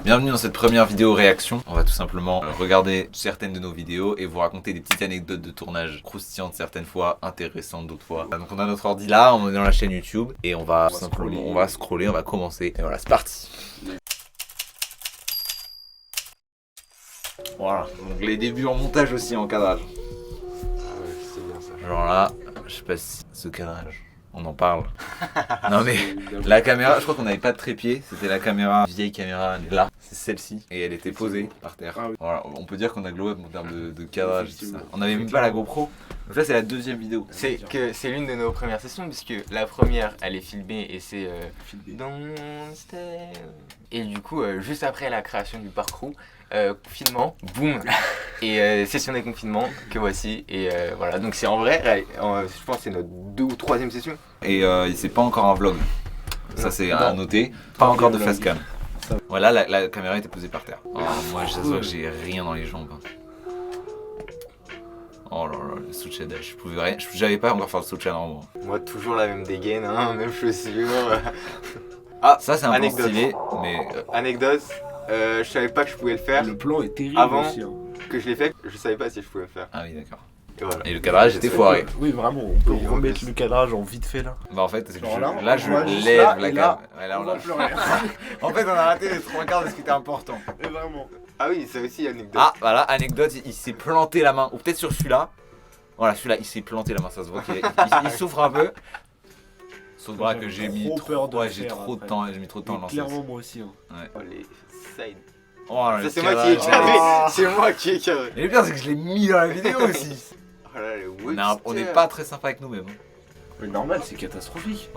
Bienvenue dans cette première vidéo réaction. On va tout simplement regarder certaines de nos vidéos et vous raconter des petites anecdotes de tournage croustillantes certaines fois, intéressantes d'autres fois. Donc on a notre ordi là, on est dans la chaîne YouTube et on va scroller, on va commencer. Et voilà, c'est parti. Voilà, donc les débuts en montage aussi, en cadrage. Ah ouais, c'est bien ça. Genre là, je sais pas si ce cadrage, on en parle. Non mais la caméra, je crois qu'on n'avait pas de trépied, c'était la caméra, vieille caméra, elle est là, c'est celle-ci, et elle était posée par terre. Ah oui. Voilà, on peut dire qu'on a glow up en termes de cadrage, tout ça. On n'avait même pas la GoPro, donc là c'est la deuxième vidéo. C'est l'une de nos premières sessions puisque la première elle est filmée et c'est Don't Stay. Et du coup juste après la création du parcours, confinement, boum, et session des confinements que voici et voilà, donc c'est en vrai, je pense que c'est notre 2e ou 3e session. Et c'est pas encore un vlog, ça c'est à noter, pas encore de face cam. Voilà, la caméra était posée par terre. Oh, moi je vois que j'ai rien dans les jambes. Oh là là, le Suchada, je pouvais rien, j'avais pas encore faire le Suchada en moi. Moi toujours la même dégaine, hein, même chaussures. Ah, ça c'est un peu stylé, mais... Anecdote, je savais pas que je pouvais le faire. Le plan est terrible Avant aussi, hein. que je l'ai fait, je savais pas si je pouvais le faire. Ah oui d'accord. Et voilà. Et le cadrage était foiré. Oui, vraiment, on peut Oui, en remettre plus. le cadrage en vite fait là. Bah en fait, c'est que Genre là, là on je voit juste lève là, la et cam. là, Ouais, là, on voit plus rien. En fait, on a raté les 3/4 de ce qui était important. Et vraiment. Ah oui, ça aussi anecdote. Ah, voilà, anecdote, il s'est planté la main. Ou peut-être sur celui-là. Voilà, celui-là, il s'est planté la main. Ça se voit qu'il souffre un peu. Sauf bras que j'ai mis peur de ouais, le j'ai faire trop de après. temps, j'ai mis trop de temps à Mais lancer. clairement, moi aussi. Hein. Oh, les sides. Oh, là, Ça le c'est moi qui ai cadrage. carré. Ah. C'est moi qui ai carré. Et le pire, c'est que je l'ai mis dans la vidéo aussi. Oh là, les On n'est pas très sympa avec nous-mêmes. Mais normal, c'est catastrophique.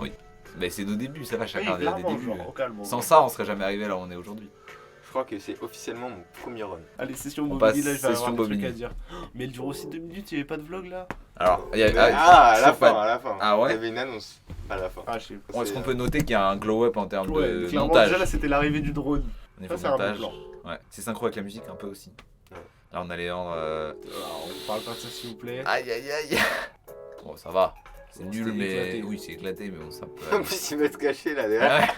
Mais c'est nos débuts, ça va, chacun a des clairement, débuts. genre, calme, Sans ça, on serait jamais arrivé là où on est aujourd'hui. Je crois que c'est officiellement mon premier run. Allez, session On Bobini, passe là, je vais session avoir des trucs Bobini. à dire. Mais elle dure aussi 2 minutes, il n'y avait pas de vlog là. Alors, il y a. À la sauf pas- fin, à la fin. Ah ouais. Il y avait une annonce à la fin. Ah, je sais pas. Bon, est-ce qu'on peut noter qu'il y a un glow-up en termes Ouais, de clairement, montage? déjà là, c'était l'arrivée du drone. Au niveau Ça, c'est un bon montage. plan. Ouais, c'est synchro avec la musique un peu aussi. Ouais. Là, on a Léandre. On parle pas de ça, s'il vous plaît. Aïe aïe aïe. Bon, ça va. C'est Bon, nul, c'était mais. éclaté. Oui, c'est éclaté, mais bon, ça En peut. plus, ils mettent caché là derrière.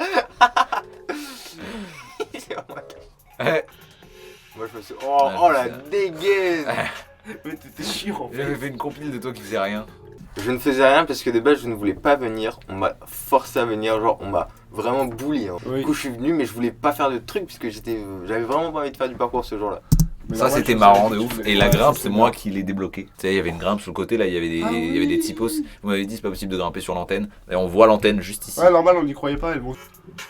Ouais. Moi je me suis. Oh, Ouais, oh la c'est dégaine. Mais t'étais chiant en fait. J'avais fait une compile de toi qui faisait rien. Je ne faisais rien parce que de base je ne voulais pas venir. On m'a forcé à venir, genre on m'a vraiment bully. Hein. Oui. Du coup je suis venu mais je voulais pas faire de trucs puisque j'avais vraiment pas envie de faire du parcours ce jour-là. Mais Ça, normal, c'était je marrant savais de que ouf. tu voulais- Et la Ouais, grimpe, ça, c'est moi qui l'ai débloqué. Tu sais, il y avait une grimpe sur le côté, là, il y avait des typos. Vous m'avez dit, c'est pas possible de grimper sur l'antenne. Et on voit l'antenne juste ici. Ouais, normal, on n'y croyait pas. Et bon.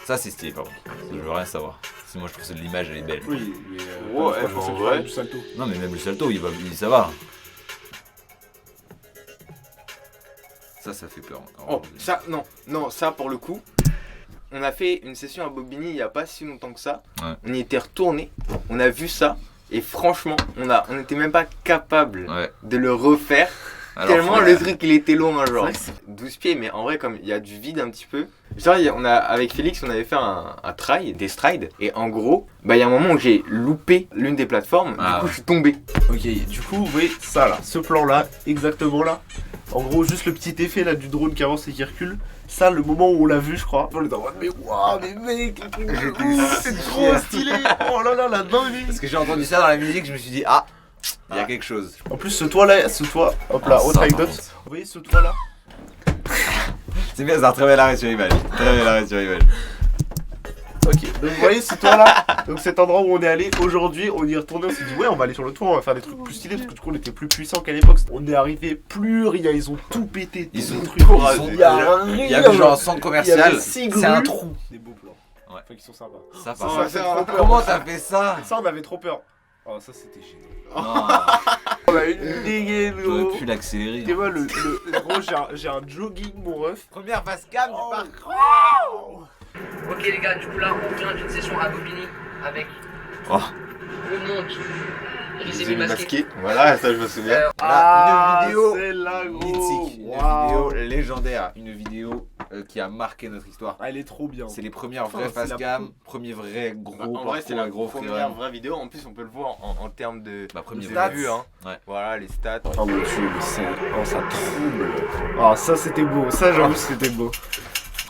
Ça, c'est stylé, par contre. Je veux rien savoir. Si moi, je trouve que l'image, elle est belle. Oui, mais. Ouais, je mais pensais en que vrai. tu du salto. Non, mais même le salto, ça va. Ça fait peur encore. Oh ça non ça pour le coup. On a fait une session à Bobigny il y a pas si longtemps que ça. Ouais. On y était retourné, on a vu ça et franchement on était même pas capable Ouais. de le refaire. Alors, Tellement faut- le truc il était long, hein, genre vrai que c'est- 12 pieds, mais en vrai, comme il y a du vide un petit peu. Genre, avec Félix, on avait fait un try, des strides, et en gros, bah, il y a un moment où j'ai loupé l'une des plateformes, Ah du coup, ouais. je suis tombé. Ok, du coup, vous voyez ça là, ce plan là, exactement là. En gros, juste le petit effet là du drone qui avance et qui recule. Ça, le moment où on l'a vu, je crois. On était en mode, mais waouh, mais mec, le truc de ouf, c'est trop stylé. Oh là là, la dinguerie. Parce que j'ai entendu ça dans la musique, je me suis dit, ah, il y a quelque chose. En plus, ce toit là, hop là, Ah, autre ça, anecdote. par contre. Vous voyez ce toit là? C'est bien, c'est un très bel arrêt sur image. Très bel arrêt sur image. Ok, donc vous voyez ce toit là, donc cet endroit où on est allé aujourd'hui, on y est retourné, on s'est dit ouais on va aller sur le toit, on va faire des trucs plus stylés parce que du coup on était plus puissant qu'à l'époque. On est arrivé plus rien, ils ont tout pété, Ils tout ont détruit. tout Il rasé. y a rien. Il y avait genre un centre Il y commercial, avait 6 c'est un grues. trou. Des beaux plans. Ouais. Enfin qui sont sympas. Ça, Ça, par ça contre. fait trop peur. Comment t'as fait ça? Ça on avait trop peur. Oh ça c'était génial. Non, On a une dégaine gros. j'aurais pu l'accélérer. Tu vois gros j'ai un jogging mon ref. Première face cam Oh. du parcours. Ok les gars, du coup là on vient d'une session à Bobigny avec Oh. le monde Ils Rizé étaient masqué. masqués. Voilà, ça je me souviens. Voilà, une vidéo celle-là gros. mythique, une Waouh. vidéo légendaire, une vidéo qui a marqué notre histoire. Ah, elle est trop bien. C'est les premières Enfin, vraies c'est face la cam, premier vrai gros En vrai, c'est parcours la et gros première freerun. vraie vidéo. En plus, on peut le voir en termes de Bah, premier de stats. vues, hein. Ouais. Voilà, les stats. Oh mon dieu, mais ça trouble. Ah, ça c'était beau, ça j'avoue c'était beau.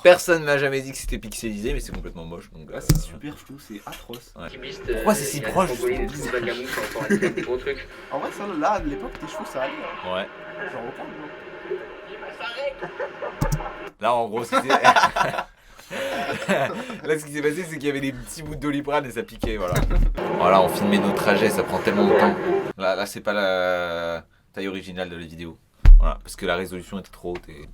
Personne m'a jamais dit que c'était pixelisé, mais c'est complètement moche. Donc, Ah, c'est super flou, c'est atroce. Ouais. Cubiste, Pourquoi c'est si il y a proche, des trampolines, justement des bagues à mousse, encore des gros trucs. En vrai, ça, là, à l'époque, tes cheveux, ça allait. Hein. Ouais. J'en reprends, non? Là, en gros, c'était. Là, ce qui s'est passé, c'est qu'il y avait des petits bouts de Doliprane et ça piquait, voilà. Voilà, on filmait nos trajets, ça prend tellement de temps. Là, c'est pas la taille originale de la vidéo. Voilà, parce que la résolution était trop haute et.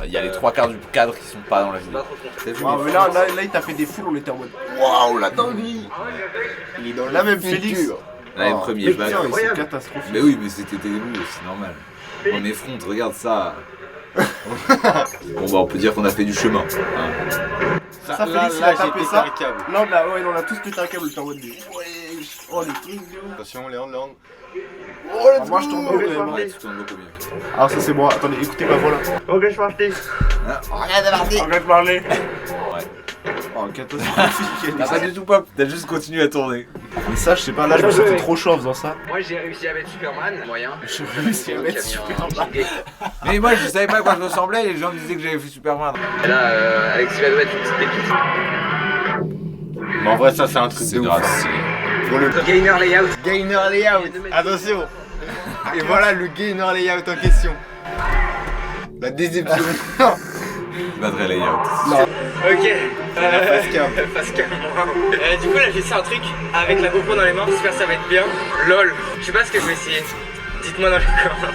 Il y a les 3/4 du cadre qui sont pas dans la vidéo. T'as vu, Ah, les mais là, il tapait des foules, on était en mode waouh, la dinguerie! Il est dans Là, même Félix. Là, les Oh, premiers mais vagues. putain, c'est catastrophique. Mais oui, mais c'était début, c'est normal. On est front, regarde ça. Bon, bah, on peut dire qu'on a fait du chemin. Hein. Ça, Félix, il a tapé ça. Là, on a tous pété un câble, on était en mode ouais, oh les trucs de ouf. Attention, Léon, Léon. Oh, moi je tourne beaucoup quand même. Ouais, tu tournes beaucoup mieux. Ah, ça c'est moi, attendez, écoutez ma voix là. Ok, je partais. Arrête de parler. Ouais. Oh, catastrophique. T'as pas du tout pop, t'as juste continué à tourner. Mais ça, je sais pas, là je me sentais trop chaud en faisant ça. Moi, j'ai réussi à mettre Superman, moyen. J'ai réussi à mettre super mal. Mais moi, je savais pas à quoi je ressemblais et les gens me disaient que j'avais fait Superman. Et là, Alex, il va nous mettre une petite pépite. Mais en vrai, ça, c'est un truc de C'est ouf. grave stylé. Pour le Gainer layout. gainer layout. Attention. Et voilà le gainer layout en question. La déception. Pas très layout. Ok. Pascal. Pascal. Du coup, là, j'ai fait un truc avec la GoPro dans les mains. J'espère que ça va être bien. LOL. Je sais pas ce que je vais essayer. Dites-moi dans les commentaires.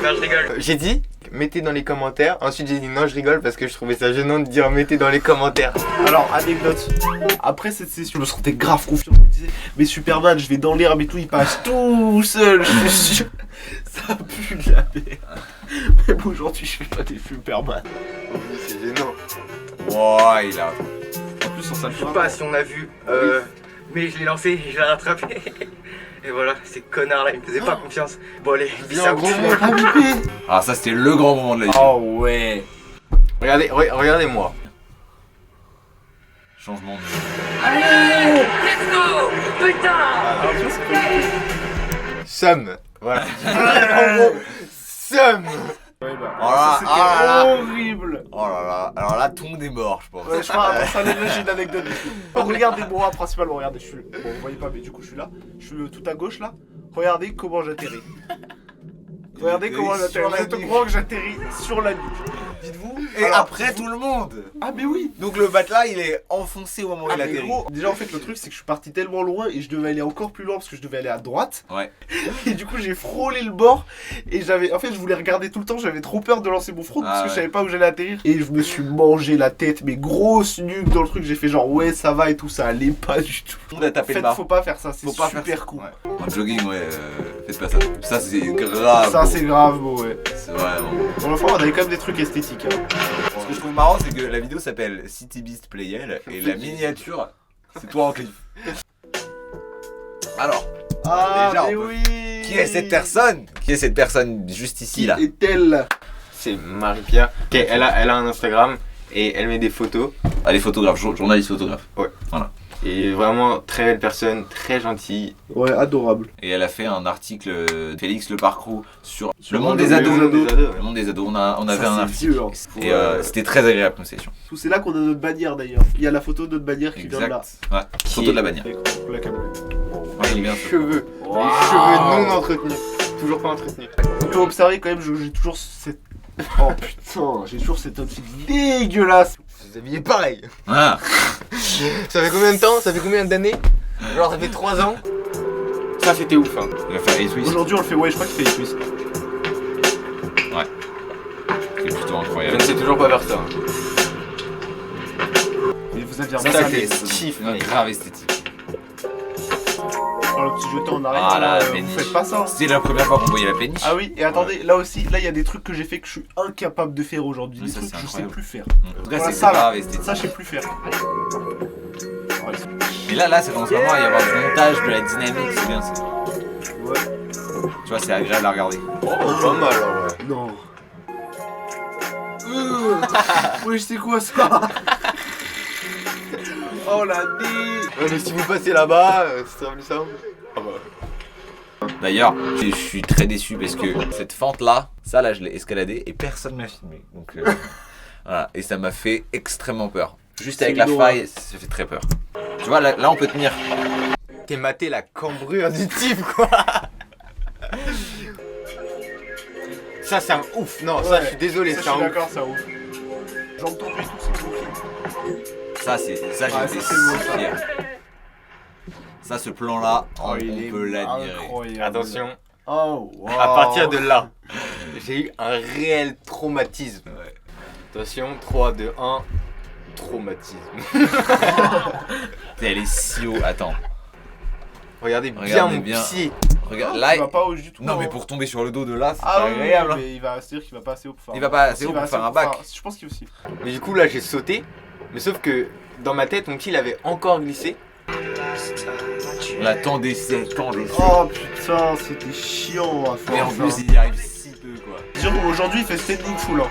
Non, je rigole. J'ai dit mettez dans les commentaires. Ensuite j'ai dit non je rigole parce que je trouvais ça gênant de dire mettez dans les commentaires. Alors, anecdote. Après cette session, je me sentais grave confiant. Je me disais, mais Superman, je vais dans l'herbe et tout, il passe tout seul. Je suis sûr. Ça pue de la merde. Même aujourd'hui, je fais pas des Superman. Oui, c'est gênant. Wow, il a. En plus, on s'en Je sais pas si on a vu, mais je l'ai lancé et je l'ai rattrapé. Et voilà, ces connards là, ils me faisaient pas confiance. Bon, allez, bis Bien, out. gros mot. Ah, ça, c'était le grand moment de la vie. Oh ouais. Regardez, regardez-moi. Changement de. Allez, let's go. Putain. Somme. Voilà. En gros, somme. Ouais, bah, Oh là, c'était oh là là. horrible. Oh là là, alors là, tout le monde est mort, je pense. Ouais, je crois, ça là, j'ai une anecdote dessus. Regardez-moi principalement, regardez, je suis. Bon, vous voyez pas, mais du coup, je suis là. Je suis tout à gauche là. Regardez comment j'atterris. Regardez comment j'atterris. Vous êtes au courant que j'atterris sur la nuque. Dites-vous. Et Alors, après, tout le monde. Ah, mais oui. Donc le matelas, il est enfoncé au moment où il Mais atterrit. gros, déjà en fait le truc c'est que je suis parti tellement loin et je devais aller encore plus loin parce que je devais aller à droite. Ouais. Et du coup j'ai frôlé le bord et j'avais en fait je voulais regarder tout le temps, j'avais trop peur de lancer mon front parce que ouais. je savais pas où j'allais atterrir. Et je me suis mangé la tête, mais grosse nuque dans le truc, j'ai fait genre ouais ça va et tout, ça allait pas du tout. Tout le monde a En tapé fait le bas. faut pas faire ça, c'est Faut pas faire super ça. cool. Ouais. En jogging, ouais, faites pas ça. Ça, c'est grave. Ça beau. c'est grave beau ouais. C'est vraiment. Pour la fois on avait quand même des trucs esthétiques. Hein. Ce que je trouve marrant, c'est que la vidéo s'appelle City Beast Playel et la miniature, c'est toi en clip. Alors, Ah Déjà, mais on peut- oui. qui est cette personne? Qui est cette personne juste ici Qui là? est-elle? C'est Marie-Pierre. Ok, elle a un Instagram et elle met des photos. Elle est photographe, journaliste photographe. Et vraiment très belle personne, très gentille. Ouais, adorable. Et elle a fait un article de Félix Le Parcours sur le le monde des monde ados. des ados. Le monde des ados, on avait Ça, un c'est article. vieux, hein. Et c'était très agréable comme session. C'est là qu'on a notre bannière d'ailleurs. Il y a la photo de notre bannière qui vient de là. Exact. Ouais, photo de la bannière. La caméra. Moi j'aime bien Les ça. cheveux. Wow. Les cheveux non entretenus. Toujours pas entretenus. On peut observer quand même, j'ai toujours cette. Oh putain, j'ai toujours cet outfit dégueulasse. Vous habillez pareil. Ah, Ça fait combien de temps? Ça fait combien d'années? Genre ça fait 3 ans. Ça c'était ouf hein. il va faire les twists. Aujourd'hui on le fait, ouais, je crois qu'il fait les twists. C'est plutôt Je incroyable. ne sais toujours pas faire ça. hein. Et vous aviez Ça, remarqué c'est kiff, un mec. grave esthétique. le petit jeton en arrière, Ah là, vous péniche. faites pas ça. Hein. C'était la première fois qu'on voyait la péniche. Ah oui, et attendez, là aussi, là il y a des trucs que j'ai fait que je suis incapable de faire aujourd'hui. Oui, Des ça, trucs c'est que je sais incroyable. plus faire. En tout cas, Voilà, c'est ça, là. grave esthétique. Ça, je sais plus faire. Ouais, Mais là, ça commence vraiment à y avoir du montage, de la dynamique, c'est bien ça. ouais. Tu vois, c'est agréable à regarder. Oh, pas mal alors ouais. Non. Oui, c'est quoi ça? Oh la dé. Ouais, mais si vous passez là-bas, c'est plus simple. Ah bah. D'ailleurs, je suis très déçu parce que cette fente là, ça là, je l'ai escaladée et personne m'a filmé. Donc Voilà, et ça m'a fait extrêmement peur. Juste C'est avec la lourd, faille, ça fait très peur. Tu vois, là on peut tenir. T'es maté la cambrure du type quoi. Ça c'est un ouf. Non, ça je suis désolé, Ça, c'est je un suis ouf. d'accord, c'est un ouf. Jambes tombées et tout, c'est cool. Ça, Ah, j'étais ça, c'est beau, si ça. fier. Ça, ce plan-là, on il est peut l'admirer. incroyable. Attention, Oh, wow. à partir de là, j'ai eu un réel traumatisme. Ouais. Attention, 3, 2, 1. Traumatisme. Elle est si haut. Attends, Regardez bien Regardez mon bien. pied. regarde. Non, Là, tu vas pas haut du tout. non, mais pour tomber sur le dos de là, c'est Ah pas oui, agréable. hein. mais il va, c'est-à-dire qu'il va pas assez haut pour faire. Il va pas assez Il haut va pour faire un haut bac. Je pense qu'il aussi. Mais du coup là j'ai sauté. Mais sauf que dans ma tête mon pied il avait encore glissé. Là, tendez c'est. Oh putain, c'était chiant à faire. Mais en ça. plus, il y arrive si peu, quoi. Disons qu'aujourd'hui il fait standing full. Hein.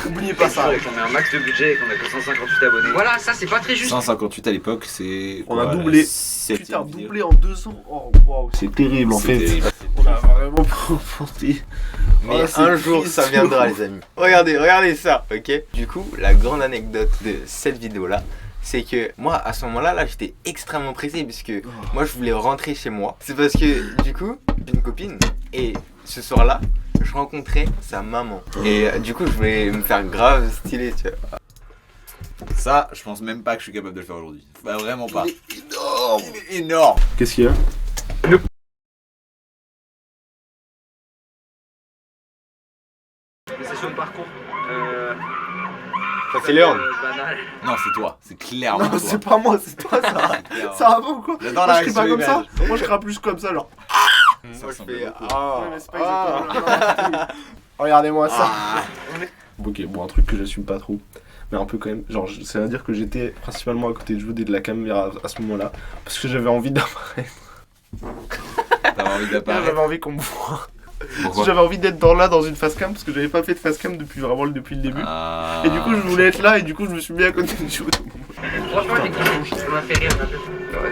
Oubliez pas ça. Qu'on met un max de budget et qu'on a que 158 abonnés. Voilà, ça c'est pas très juste. 158 à l'époque, c'est. On a quoi, doublé. la septième Putain, vidéo. doublé en 2 ans. Oh waouh, c'est terrible en C'est fait. terrible. On a vraiment profité. Mais Oh, c'est un jour triste. ça viendra les amis. Regardez ça, ok. Du coup, la grande anecdote de cette vidéo là, c'est que moi à ce moment là j'étais extrêmement pressé puisque moi je voulais rentrer chez moi. C'est parce que du coup j'ai une copine et ce soir là je rencontrais sa maman. Et du coup je voulais me faire grave stylé tu vois. Ça, je pense même pas que je suis capable de le faire aujourd'hui. Bah, vraiment pas. Il est énorme. Il est énorme. Qu'est-ce qu'il y a? Les sessions de parcours. Ça c'est Léon. Banal. Non, c'est toi. C'est clairement Non, toi. c'est pas moi, c'est toi ça. Ça va pas ou quoi? J'adore Moi la je crie pas réaction comme ça. image. Moi je crie plus comme ça genre. Moi je ressemble fais beaucoup. ah. Ouais, mais c'est pas exactement. Regardez-moi ça. Ok, bon, un truc que j'assume pas trop, mais un peu quand même. Genre, ça veut dire que j'étais principalement à côté de Jude et de la caméra à ce moment-là, parce que j'avais envie d'apparaître. T'avais envie d'apparaître. J'avais envie qu'on me voit. Pourquoi J'avais envie d'être dans une facecam, parce que j'avais pas fait de facecam depuis le début. Ah. Et du coup, je voulais être là, et du coup, je me suis mis à côté de Jude. Franchement, ça m'a fait rire un peu.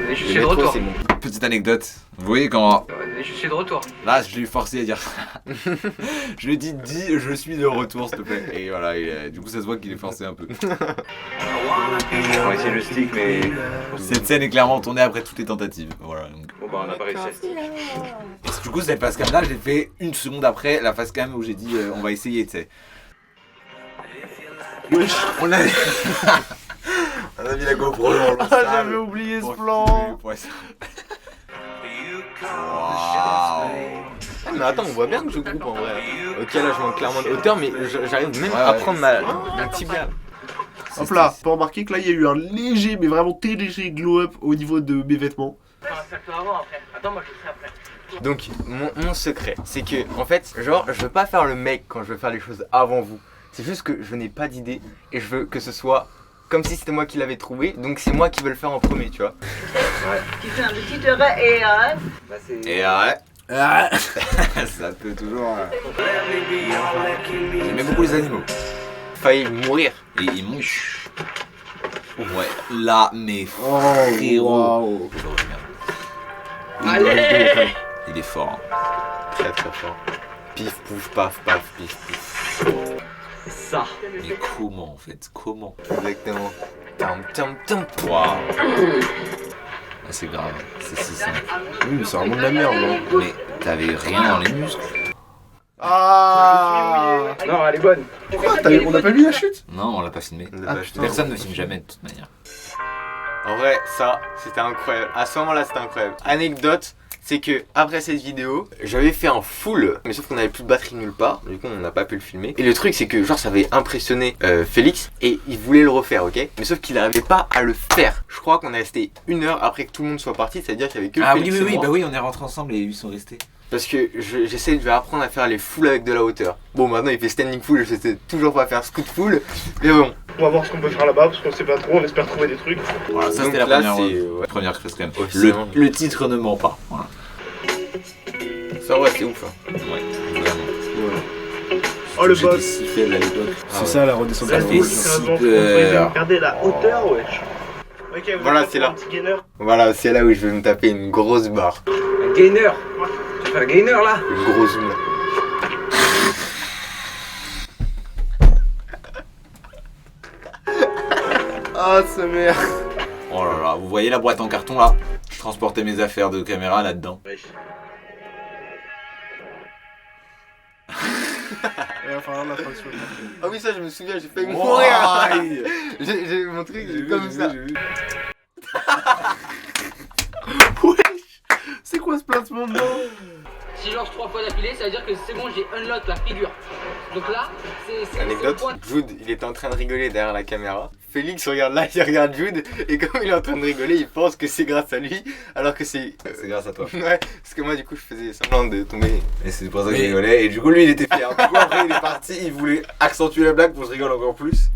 Je suis Le de métro retour. c'est mon. Petite anecdote. Vous voyez quand. Je suis de retour. Là, je l'ai forcé à dire ça. Je lui ai dit, je suis de retour, s'il te plaît. Et voilà, du coup, ça se voit qu'il est forcé un peu. On va essayer le stick, mais. Cette scène est clairement tournée après toutes les tentatives. Voilà. Donc. Bon, bah, on a pas réussi à le stick. Du coup, cette facecam là, j'ai fait une seconde après la facecam où j'ai dit, on va essayer, tu sais. Wesh. On a. On a mis la GoPro dans le Ah, j'avais oublié ce plan. Ah, mais attends, on voit bien que je groupe en vrai. Ok, là je manque clairement de hauteur, mais j'arrive même Ouais, à ouais. prendre mon tibia. Hop là, faut remarquer que là, il y a eu un léger, mais vraiment très léger glow-up au niveau de mes vêtements. On va faire le avant après. Attends, moi je le ferai après. Donc, mon secret, c'est que en fait, genre, je veux pas faire le mec quand je veux faire les choses avant vous. C'est juste que je n'ai pas d'idée et je veux que ce soit comme si c'était moi qui l'avais trouvé, donc c'est moi qui veux le faire en premier, tu vois. Tu fais un petit arrêt et arrêt. Bah, c'est. Et arrête. Ça peut toujours. J'aimais beaucoup les animaux. Failli mourir. Et ils mouchent. Ouais, là, mais Oh, frérot. waouh. Je regarde. Allez. Il est fort. hein. Très très fort. Pif, pouf, paf, paf, pif, pouf. Ça. Mais comment en fait? Comment? Exactement. Tam, tam, tam. Waouh. Ah, c'est grave, c'est si simple. Oui, mais c'est vraiment de la merde, hein. Mais t'avais rien dans les muscles? Ah. Non, elle est bonne. Quoi, on a pas vu la chute? Non, on l'a pas filmé. On l'a Ah, pas putain. Personne ne filme jamais de toute manière. En vrai, ça, c'était incroyable. À ce moment-là, c'était incroyable. Anecdote, c'est que après cette vidéo, j'avais fait un full, mais sauf qu'on avait plus de batterie nulle part. Du coup, on n'a pas pu le filmer. Et le truc, c'est que genre, ça avait impressionné Félix et il voulait le refaire, ok? Mais sauf qu'il n'arrivait pas à le faire. Je crois qu'on est resté 1 heure après que tout le monde soit parti, c'est-à-dire qu'il y avait que Ah oui, Félix oui, et oui, moi. bah oui, on est rentrés ensemble et ils sont restés. Parce que j'essaie de apprendre à faire les fulls avec de la hauteur. Bon, maintenant il fait standing full, je sais toujours pas faire scoot full. Mais bon, On va voir ce qu'on peut faire là-bas parce qu'on sait pas trop, on espère trouver des trucs. Voilà, ça Donc c'était la là, première, c'est, ouais. première facecam. Officiellement. Le titre ne ment pas. Voilà. ça ouais, c'est ouf. Hein. Ouais, vraiment. Oh le J'étais boss. si faible à l'époque. C'est ouais. ça la redescente Ça de la fait route. si peur. Regardez la hauteur, wesh. Ok, vous Voilà, êtes c'est pour là. un petit gainer. Voilà, c'est là où je vais me taper une grosse barre. Un gainer. Tu fais un gainer là. Une grosse zoom. Ah, sa mère. Oh là là, vous voyez la boîte en carton là? Je transportais mes affaires de caméra là-dedans. Il va falloir la traction. Ah oui, ça, je me souviens, j'ai failli Wow. mourir. J'ai mon truc comme ça. Wesh. C'est quoi ce placement de main? Si je lance 3 fois d'affilée, ça veut dire que c'est bon, j'ai unlock la figure. Donc là, c'est Anecdote, Jude, il était en train de rigoler derrière la caméra. Félix regarde là, il regarde Jude, et comme il est en train de rigoler, il pense que c'est grâce à lui, alors que c'est... C'est grâce à toi. Ouais, parce que moi du coup je faisais semblant de tomber. Et c'est pour ça que je rigolais. Et du coup, lui, il était fier. Du coup, après, il est parti. Il voulait accentuer la blague pour que je rigole encore plus.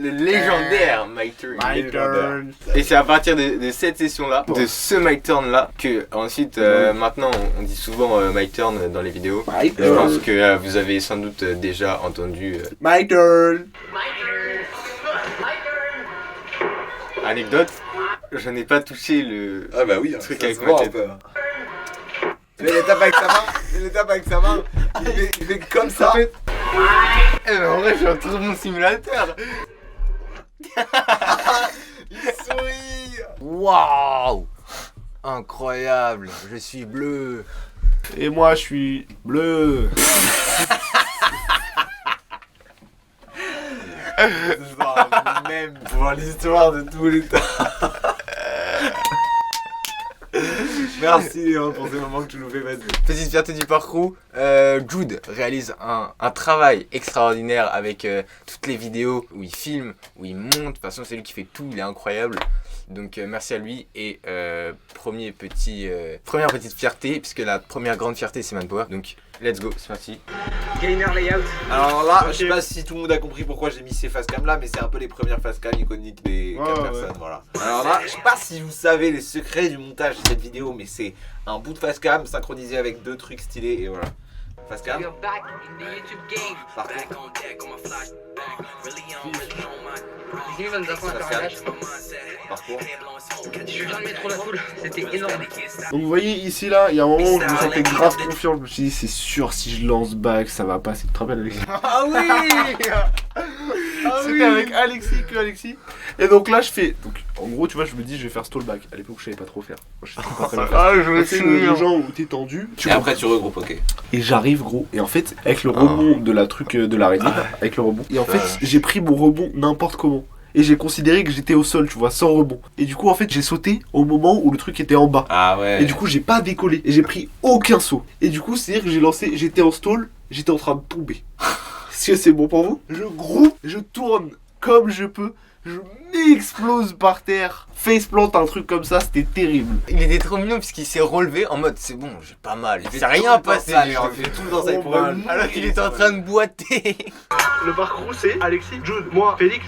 Le légendaire My Turn. My turn. Et c'est à partir de cette session-là, de ce My Turn là, que ensuite, maintenant on dit souvent My Turn dans les vidéos. My Je pense que vous avez sans doute déjà entendu. My turn. Anecdote, je n'ai pas touché le Ah bah oui, truc ça avec se ma voit un tête. peu. Tu vois, il tape avec sa main. Il tape avec sa main. Il fait comme ça. Eh mais en vrai, je suis un très bon simulateur. Il sourit. Waouh, incroyable, je suis bleu. Et moi, je suis bleu. Même pour l'histoire de tous les temps. Merci Léon pour ces moments que tu nous fais passer. Petite fierté du parcours, Jude réalise un travail extraordinaire avec toutes les vidéos où il filme, où il monte. De toute façon, c'est lui qui fait tout, il est incroyable. Donc merci à lui. Et première petite fierté, puisque la première grande fierté c'est Manpower. Donc let's go, c'est parti. Gainer layout. Alors là, je sais pas si tout le monde a compris pourquoi j'ai mis ces facecam là, mais c'est un peu les premières facecam iconiques des 4 Ouais, personnes. ouais. Voilà. Alors là, je sais pas si vous savez les secrets du montage de cette vidéo, mais c'est un bout de facecam synchronisé avec 2 trucs stylés et voilà. Facecam. You're back in the YouTube game. Par contre, Disney va nous apprendre à faire un dash. parcours. Je viens de mettre la foule, c'était énorme. Donc vous voyez ici là, il y a un moment où je me sentais grave confiant. Je me suis dit c'est sûr si je lance back ça va passer. Tu te rappelles Alexis? Ah oui. C'était avec Alexis que Alexis. Et donc là je fais. Donc en gros tu vois je me dis je vais faire stall back. À l'époque je savais pas trop faire. Moi, je savais pas très bien faire. Ah, je me Tu sais, le genre où t'es tendu. Et après tu regroupes, ok. Et j'arrive gros. Et en fait avec le rebond de la truc de l'araignée, avec le rebond. Et en fait j'ai pris mon rebond n'importe comment. Et j'ai considéré que j'étais au sol, tu vois, sans rebond. Et du coup, en fait, j'ai sauté au moment où le truc était en bas. Ah ouais. Et du coup, j'ai pas décollé. Et j'ai pris aucun saut. Et du coup, c'est-à-dire que j'ai lancé, j'étais en stall, j'étais en train de tomber. Est-ce que c'est bon pour vous? Je groupe, je tourne comme je peux, je m'explose par terre. Faceplant, un truc comme ça, c'était terrible. Il était trop mignon puisqu'il s'est relevé en mode c'est bon, j'ai pas mal. Il fait s'est tout rien le temps passé. ça, Léon, il fait tout le temps ça, il Oh, pourrait- bah, Alors qu'il était en train de boiter. Le parcours, c'est Alexis, Jude, moi, Félix.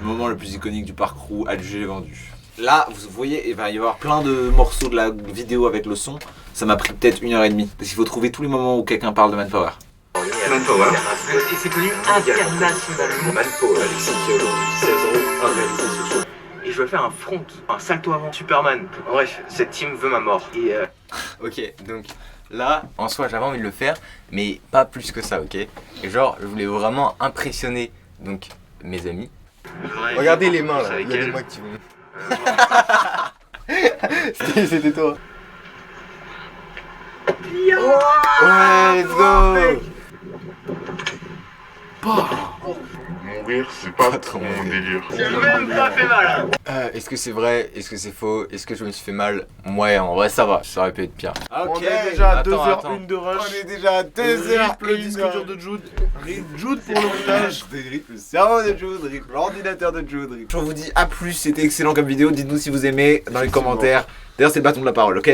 Le moment le plus iconique du parcours, adjugé vendu. Là, vous voyez, il va y avoir plein de morceaux de la vidéo avec le son. Ça m'a pris peut-être 1h30. Parce qu'il faut trouver tous les moments où quelqu'un parle de Manpower. Manpower. Et c'est connu internationalement. Manpower, Alexis qui aujourd'hui 16 ans, a réalisé ce son. Et je vais faire un front, un salto avant, Superman. Bref, cette team veut ma mort. Et Ok, donc là, en soi, j'avais envie de le faire, mais pas plus que ça, ok. Et genre, je voulais vraiment impressionner donc mes amis. Regardez les mains là, il y a des mains qui vont. C'était toi. Ouais, let's go. Mourir, c'est pas trop mon délire. j'ai même pas fait mal. Est-ce que c'est vrai? Est-ce que c'est faux? Est-ce que je me suis fait mal? Ouais, en vrai, ça va, ça aurait pu être pire. On est déjà à attends, 2h01 de rush. On est déjà à 2h. Rip le disque dur de Jude. Rip Jude pour le montage. Rip le cerveau de Jude, rip l'ordinateur de Jude. Je vous dis à plus, c'était excellent comme vidéo. Dites-nous si vous aimez dans les commentaires. D'ailleurs, c'est le bâton de la parole, ok?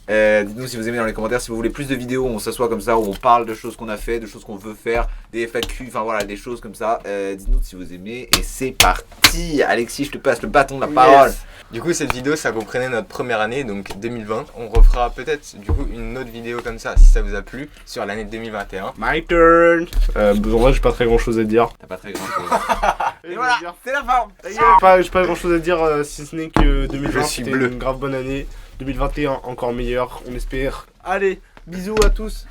Dites-nous si vous aimez dans les commentaires, si vous voulez plus de vidéos où on s'assoit comme ça, où on parle de choses qu'on a fait, de choses qu'on veut faire, des FAQ, enfin voilà, des choses comme ça. Dites-nous si vous aimez et c'est parti. Alexis, je te passe le bâton de la parole. Yes. Du coup, cette vidéo, ça comprenait notre première année, donc 2020. On refera peut-être du coup une autre vidéo comme ça, si ça vous a plu, sur l'année 2021. My turn. En vrai, j'ai pas très grand chose à dire. T'as pas très grand chose. Et voilà, c'est la fin. j'ai pas grand chose à dire si ce n'est que 2020 Je suis c'était bleu. une grave bonne année. 2021 encore meilleur, on espère. Allez, bisous à tous.